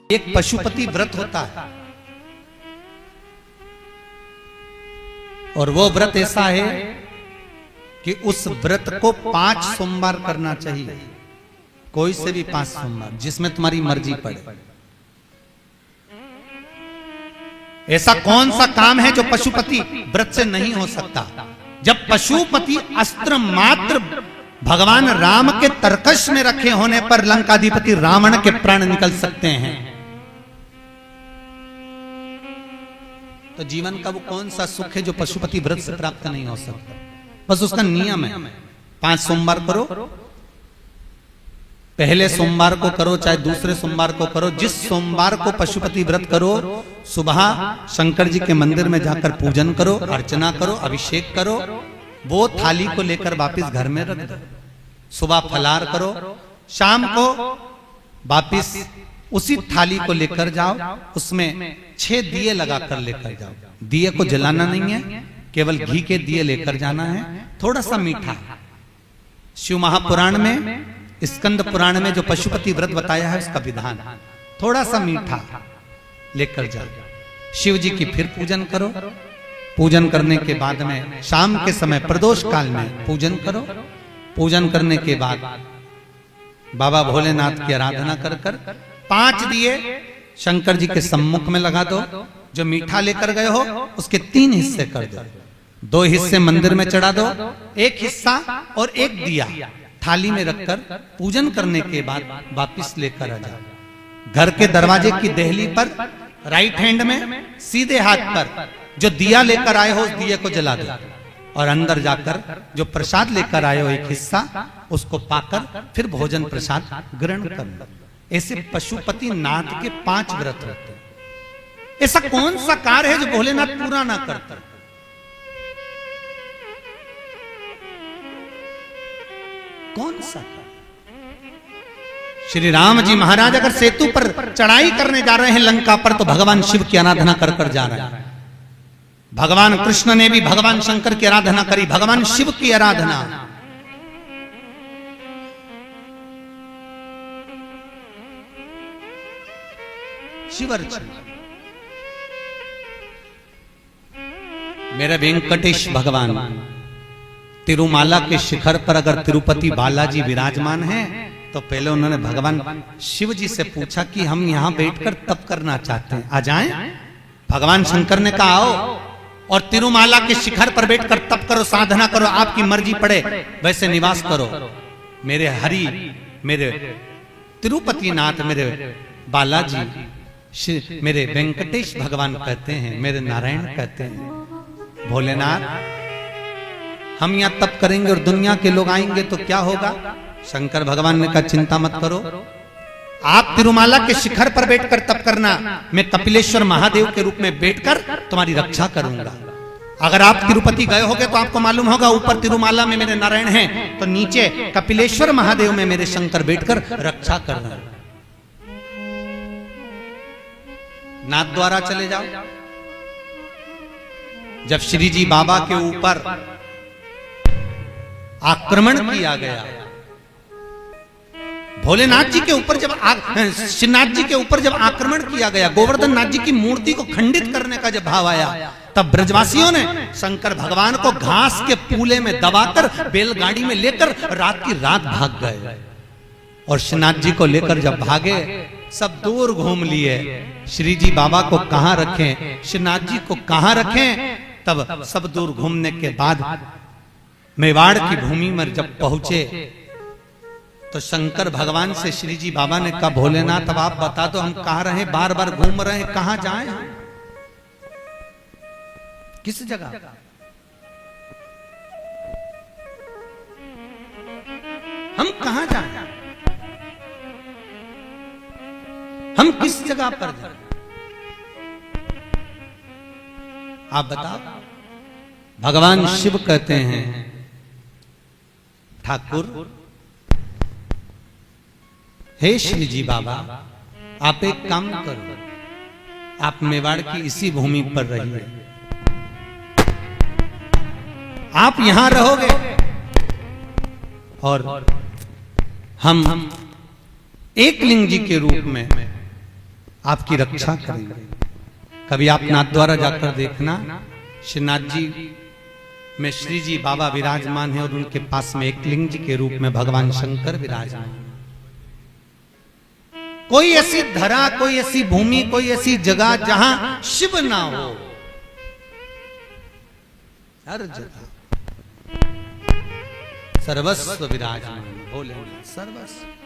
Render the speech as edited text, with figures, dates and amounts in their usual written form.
एक पशुपति व्रत होता है और वो व्रत ऐसा है कि उस व्रत को 5 सोमवार करना चाहिए, कोई से भी 5 सोमवार, जिसमें तुम्हारी मर्जी पड़े। ऐसा कौन सा काम है जो पशुपति व्रत से नहीं हो सकता? जब पशुपति अस्त्र मात्र भगवान राम के तरकश में रखे होने पर लंकाधिपति रावण के प्राण निकल सकते हैं, तो जीवन का वो कौन सा सुख है जो पशुपति व्रत से प्राप्त नहीं हो सकता? बस उसका नियम है, 5 सोमवार करो, पहले सोमवार को करो चाहे दूसरे सोमवार को करो। जिस सोमवार को पशुपति व्रत करो, सुबह शंकर जी के मंदिर में जाकर पूजन करो, अर्चना करो, अभिषेक करो, वो थाली को लेकर वापिस घर में रख दो। सुबह फलार करो, शाम को वापिस उसी थाली को लेकर जाओ, उसमें 6 दिए लगाकर लेकर जाओ। दिए को जलाना नहीं है, केवल घी के दिए लेकर जाना है, थोड़ा सा मीठा। शिव महापुराण में, स्कंद पुराण में जो पशुपति व्रत बताया है उसका विधान, थोड़ा सा मीठा लेकर जाओ। शिव जी की फिर पूजन करो, पूजन करने के बाद में शाम के समय प्रदोष काल में पूजन करो। पूजन करने के बाद बाबा भोलेनाथ की आराधना कर कर 5 दिए शंकर जी के सम्मुख में लगा दो। जो मीठा लेकर गए हो उसके 3 हिस्से कर दो, 2 हिस्से मंदिर में चढ़ा दो, 1 हिस्सा और 1 दिया थाली में रखकर पूजन करने के बाद वापिस लेकर आ जाओ। घर के दरवाजे की देहली पर राइट हैंड में सीधे हाथ पर जो दिया लेकर आए हो उस दिए को जला दो और अंदर जाकर जो प्रसाद लेकर आए हो 1 हिस्सा उसको पाकर फिर भोजन प्रसाद ग्रहण कर लो। ऐसे पशुपति नाथ के 5 व्रत होते हैं। ऐसा कौन सा कार्य है जो भोलेनाथ पूरा ना करता? कौन सा? श्री राम जी महाराज अगर सेतु पर चढ़ाई करने जा रहे हैं लंका पर, तो भगवान शिव की आराधना कर कर जा रहे हैं। भगवान कृष्ण ने भी भगवान शंकर की आराधना करी, भगवान शिव की आराधना। शिव अर्चना। मेरे वेंकटेश भगवान तिरुमाला के शिखर पर अगर तिरुपति बालाजी विराजमान हैं, तो पहले उन्होंने भगवान शिव जी से पूछा कि हम यहां बैठकर तप करना चाहते हैं, आ जाएं? भगवान शंकर ने कहा आओ, और तिरुमाला के शिखर पर बैठकर तप करो, साधना करो, आपकी मर्जी पड़े वैसे निवास करो। मेरे हरि, मेरे तिरुपति नाथ, मेरे बालाजी, मेरे वेंकटेश भगवान कहते हैं, मेरे नारायण कहते हैं, भोलेनाथ हम यहां तप करेंगे और दुनिया के लोग आएंगे तो क्या होगा? शंकर भगवान ने कहा चिंता मत करो, आप तिरुमाला के शिखर पर बैठकर तप करना, मैं कपिलेश्वर महादेव के रूप में बैठकर तुम्हारी रक्षा करूंगा। अगर आप तिरुपति गए होगे तो आपको मालूम होगा, ऊपर तिरुमाला में मेरे नारायण हैं, तो नीचे कपिलेश्वर महादेव में मेरे शंकर बैठकर रक्षा करना। नाथ द्वारा चले जाओ। जब श्री जी बाबा के ऊपर आक्रमण किया गया, भोलेनाथ जी के ऊपर जब श्रीनाथ जी के ऊपर जब आक्रमण किया गया, गोवर्धन नाथ जी की मूर्ति को खंडित करने का जब भाव आया, तब ब्रजवासियों ने शंकर भगवान को घास के पूले में दबाकर बैलगाड़ी में लेकर रात की रात भाग गए। और श्रीनाथ जी को लेकर जब भागे, सब दूर घूम लिए, श्री जी बाबा को कहां रखें, श्रीनाथ जी को कहां रखें। तब सब दूर घूमने के बाद मेवाड़ की भूमि में जब पहुंचे, तो शंकर भगवान से श्री जी बाबा ने कहा भोलेनाथ अब आप बता दो, हम कहां रहे, बार बार घूम रहे हैं, कहां जाएं, किस जगह? हम कहां जाएं, हम किस जगह पर जाएं? आप बताओ। भगवान शिव कहते हैं ठाकुर, हे श्री जी बाबा, आप एक काम करो, आप मेवाड़ की इसी भूमि पर रहिए, आप यहां रहोगे और हम एक लिंग जी के रूप में आपकी रक्षा करेंगे। कभी आप नाथद्वारा जाकर देखना, श्रीनाथ जी में श्री जी बाबा विराजमान है और उनके पास में एक लिंग जी के रूप में भगवान शंकर विराजमान। कोई ऐसी धरा, कोई ऐसी भूमि, कोई ऐसी जगह जहां शिव ना हो, हर जगह सर्वस्व विराजमान भोले सर्वस्व।